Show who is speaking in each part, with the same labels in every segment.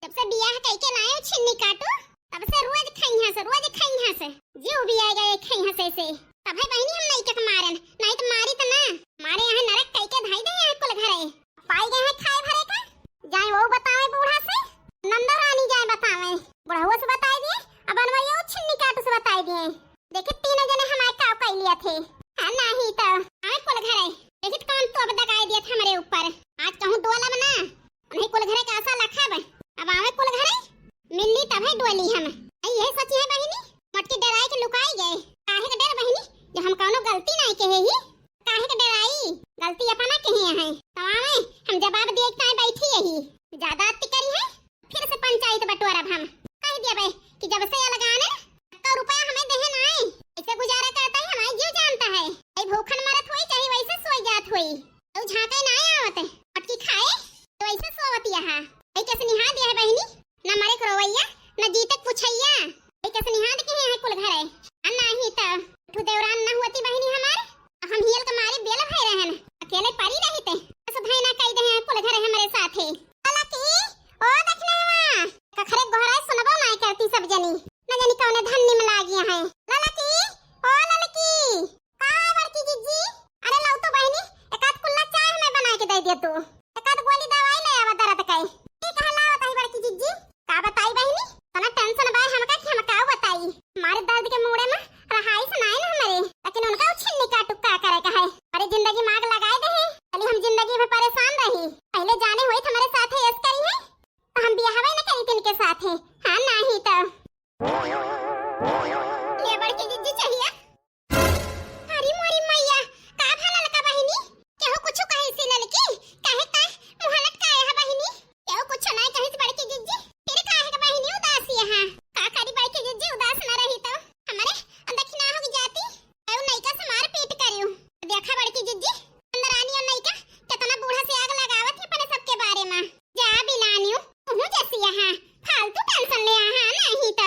Speaker 1: जब से बियाह कई के लाए छिन्नी काटू तब से रोज खइहा से जीव भी आ गए खइहा से तब है बहनी हम नहीं के मारन नहीं तो मारी त ना मारे यहाँ नरक कई के धाई दे यहाँ कुल घरे पाई गए हैं खाए भरे का जाए वो बतावे बूढ़ा से नंदा रानी जाए बतावे बुढ़ावा से बताई दिए अब अनवैया छिन्नी काटू से बताई दिए देखे तीनों जने हमारे काव कई लिया थे हां नहीं तो आए कुल घरे देखे कौन तो अब दगाई दिया था हमारे ऊपर आज कहूं डोला बना नहीं कुल घरे का आशा लखब अब आवे कुल घरे मिलनी तब है डोली हम यही सोची है बहिनी मटकी डराई के लुकाई गए काहे के डर बहिनी जो हम कौनो गलती नहीं कहे ही काहे के डराई गलती अपना कहे है तमामे हम जवाब देखता है बैठी यही ज्यादा अति करी है फिर से पंचायत बंटवारा हम कह दिया भाई कि जब से ये लगाने तो रुपया हमें देहे ना आए ऐसे गुजारा करता है हमारी जीव जानता है भाई भूखन मरत हुई चाहे वैसे सोई जात हुई तो झांके ना आवत मटकी खाए तो वैसे सोवत यहां भाई कैसे निहा दिया है बहिनी ना मरे करवैया ना जीते पूछैया भाई कैसे निहा के है कुल घरे अन्ना ही तो ठु देवरान ना होती बहिनी हमार हम हियल के मारे बेल भय रहन अकेले पड़ी रहते सब भाई ना कह दे कुल घरे हमारे साथे लकी ओ देखना का खरे गोहरा सुनबो ना करती सब जनी न जानी कौन धन्नी में लागी है ललकी ओ ललकी का बड़की जीजी अरे लाओ तो बहिनी एक आध कुल्ला चाय में बना के दे दे तू एक आध गोली दवाई ले आवा दर्द का ई कह लाओ ताई बड़की जीजी का बताई बहिनी तना टेंशन बा हमका कि हम का बताई मारे दर्द के मुड़े में रहाई सुनाई ना हमारे लेकिन उनका छिन्नी का टुक्का करे का है अरे जिंदगी मांग लगाए दे है खाली हम जिंदगी में परेशान रही पहले जाने हुई हमारे साथ है ऐस करी है तो हम बियाह ना करी तिनके साथ है हां नहीं तो ले बड़की जीजी चाहिए हरी मोरी मैया का भला लका बहिनी केहू कुछ कहि सी ललकी काहे का मुंह लटकाए है बहिनी केहू कुछ नहीं कहि सी बड़की जीजी फिर काहे का बहिनी उदासी है का करी बड़की जीजी उदास ना रही तो हमारे दक्षिणा हो जाती ऐ नैका से मार पीट करियो देखा बड़की जीजी अंदर आनी और नैका कितना बूढ़ा से आग लगावत है अपने सबके बारे में जा बिलानियो तू जैसी है फालतू टेंशन ले हां नहीं तो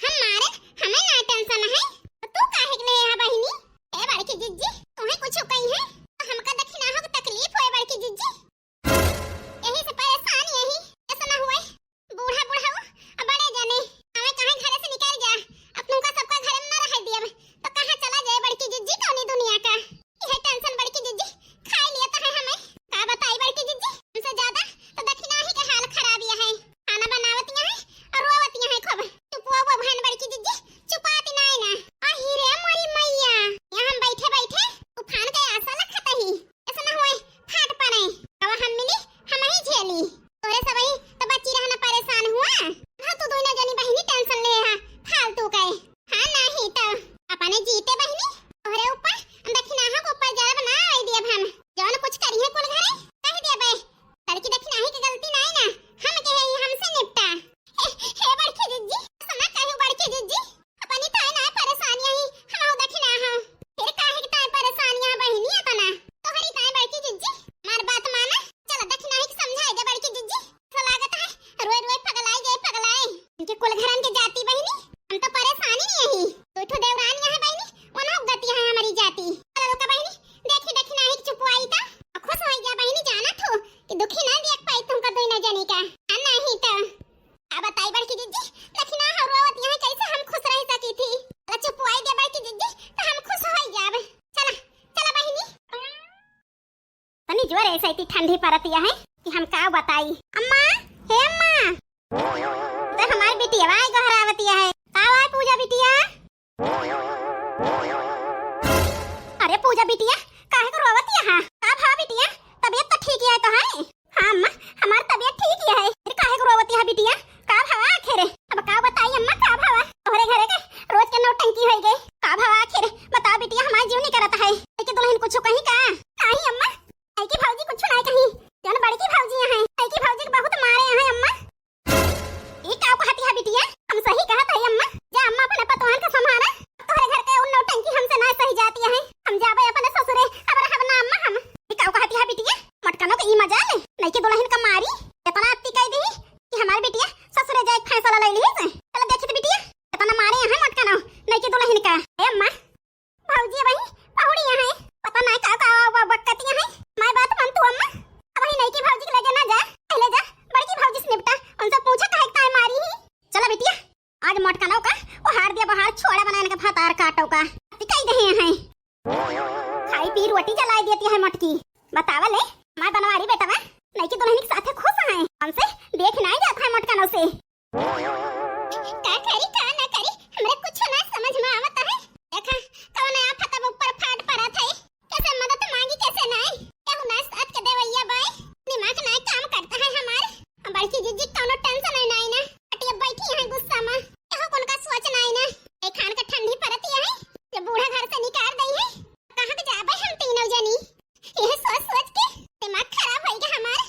Speaker 1: हम मारे हमें ना टेंशन है तो तू काहे के ले है बहिनी ए बड़की जीजी तुम्हें कुछ कही है तो हमका दक्षिणा हो तकलीफ होए बड़की जीजी यही से परेशान यही ऐसा ना हुए बूढ़ा बूढ़ा बड़े जाने हमें कहां घर से निकल जा अपनों का सबका घर में ना रह दिया तो कहां चला जाए बड़की जीजी कौनी दुनिया का यह टेंशन बड़की जीजी खा लिया तो है हमें का बताई बड़की जीजी हमसे ज्यादा तो दक्षिणा ही का हाल खराब है खाना बनावतियां है और रोवतियां है खूब चुप वो बहन बड़की जीजी चुपाती नहीं ना आ हीरे मोरी मैया यहां हम बैठे बैठे तूफान के आशा लखत ही ऐसा ना होए फाट पड़े अब हम मिली हम ही झेली तोरे सब ही तो बच्ची रहना परेशान हुआ हां तू दोनों जनी बहिनी टेंशन ले हां फालतू कहे हां नहीं तो अपने जीते बहिनी तोरे ऊपर दक्षिणा हो को ऊपर जरा बना आई दिया हम जौन कुछ करी है कुल घरे कह दिया बे लड़की दक्षिणा ही की गलती नहीं ना हम कहे हमसे निपटा हे बड़की जीजी सुना कहू बड़की जीजी अपनी ताई ना परेशानियां ही हम दक्षिणा हो फिर काहे की ताई परेशानियां बहिनी अपना तोहरी ताई बड़की जीजी मार बात माना चल दक्षिणा ही समझाई दे बड़की जीजी तो लागत है रोए रोए पगलाए इनके कुल घरन के जाती बहिनी हम तो परेशानी नहीं है तो ठो देवरान यहां बहिनी वनो गति है हमारी जाती चलो का बहिनी देखी दक्षिणा ही चुपवाई ता खुश हो गया बहिनी जाना थो कि दुखी ना देख पाई तुमका दोई ना जाने का नहीं तो अब बताई बड़की जीजी दक्षिणा हरवत यहां कैसे हम खुश रह सकी थी चुपवाई दे बड़की जीजी तो हम खुश हो जाब चला चला बहिनी तनी जोर ऐसे इतनी ठंडी पड़ती है कि हम का बताई अम्मा हे अम्मा तो हमारी बेटी आवाज गहरावती है का आवाज पूजा बिटिया अरे पूजा बिटिया काहे को रोवती है का भा बिटिया तबीयत तो ठीक है तो है हां अम्मा हमारी तबीयत ठीक है फिर काहे को रोवती है बिटिया का भवा आखिर अब का बताई अम्मा का भवा तोहरे घरे के रोज के नौटंकी होई गई का भवा आखिर बता बिटिया हमारी जीव नहीं करता है कि दुल्हन कुछ कहीं का काहे अम्मा आई की भौजी कुछ नहीं कहीं जन बड़ी की भौजी है आई की भौजी बहुत मारे हैं अम्मा का भातार काटो का कई रहे हैं खाई पी रोटी जलाई देती है मटकी बतावले मैं बनवारी बेटा बा नहीं कि दुल्हन के साथ खुश हैं हमसे देख नहीं जाता है मटकानों से का करी का ना करी हमरे कुछ ना समझ में आवत है देखा कौन आफत अब ऊपर फाट पड़ा था कैसे मदद मांगी कैसे नहीं केहू ना साथ के देवैया बाई दिमाग नहीं काम करता है हमार बड़की जीजी कोनो टेंशन नहीं नहीं ना अटिया बैठी है गुस्सा में केहू कोन का सोच नहीं ना ए खान का ठंडी पड़ती है जब बूढ़ा घर से निकाल दई है कहां के जाबे हम तीनों जनी यह सोच सोच के दिमाग खराब हो गया हमार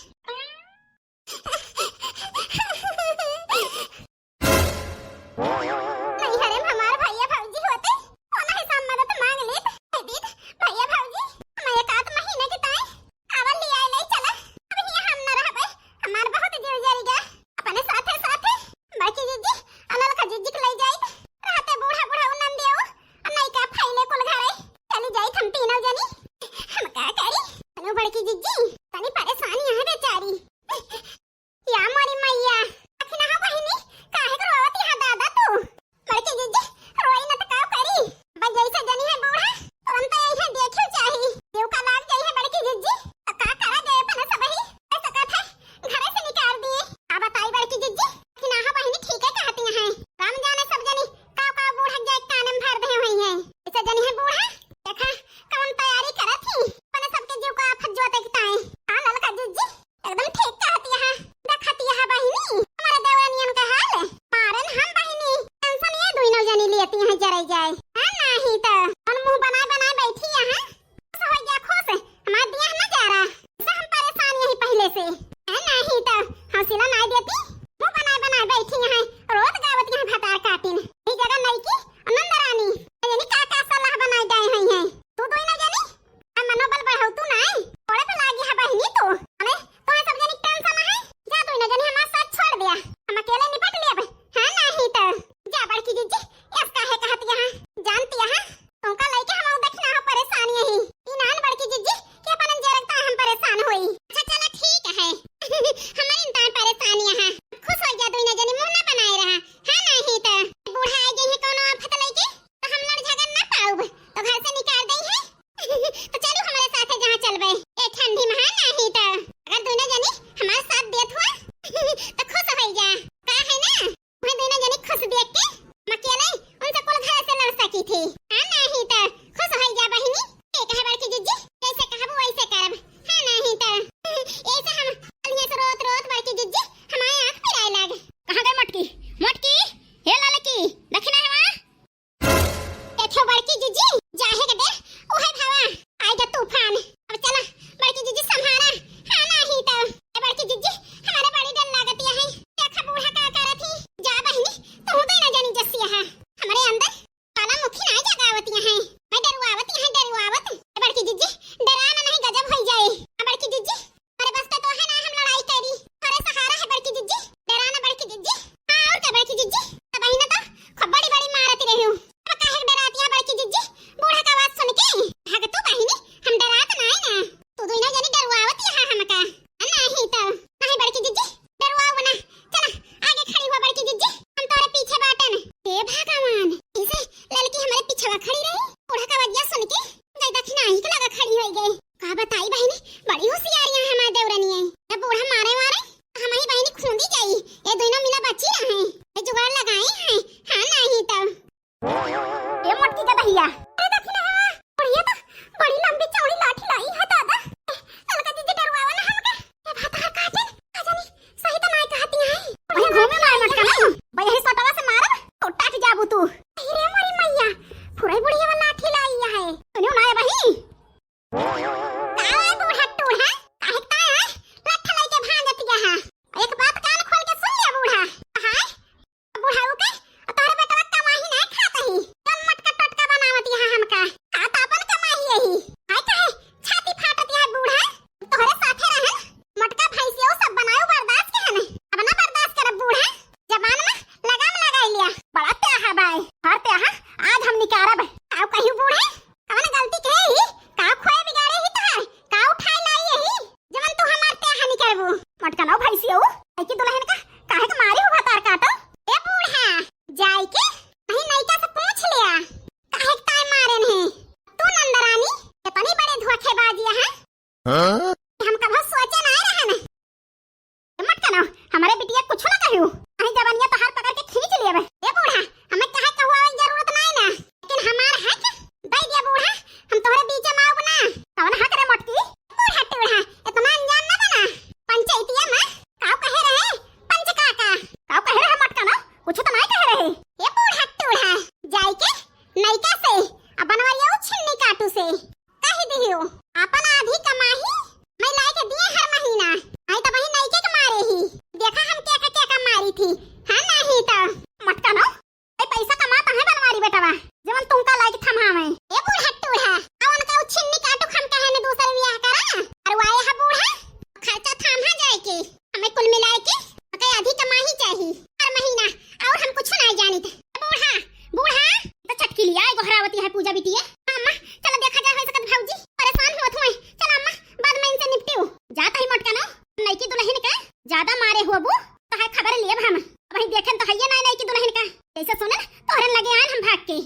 Speaker 1: बेटा बिटिया। अम्मा चलो देखा जाए सकत भौजी परेशान होत हुए। चल अम्मा बाद में इनसे निपटियो। जात ही मोटका ना नई की दुल्हन का ज्यादा मारे हुआ तो है खबर लिए हम वही देखें तो हइये नई की दुल्हन का जैसे सुने तोहरन लगे आन हम भाग के।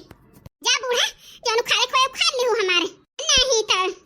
Speaker 1: जा बूढ़ा जानु खाए खोए खा लिहु हमारे नहीं तो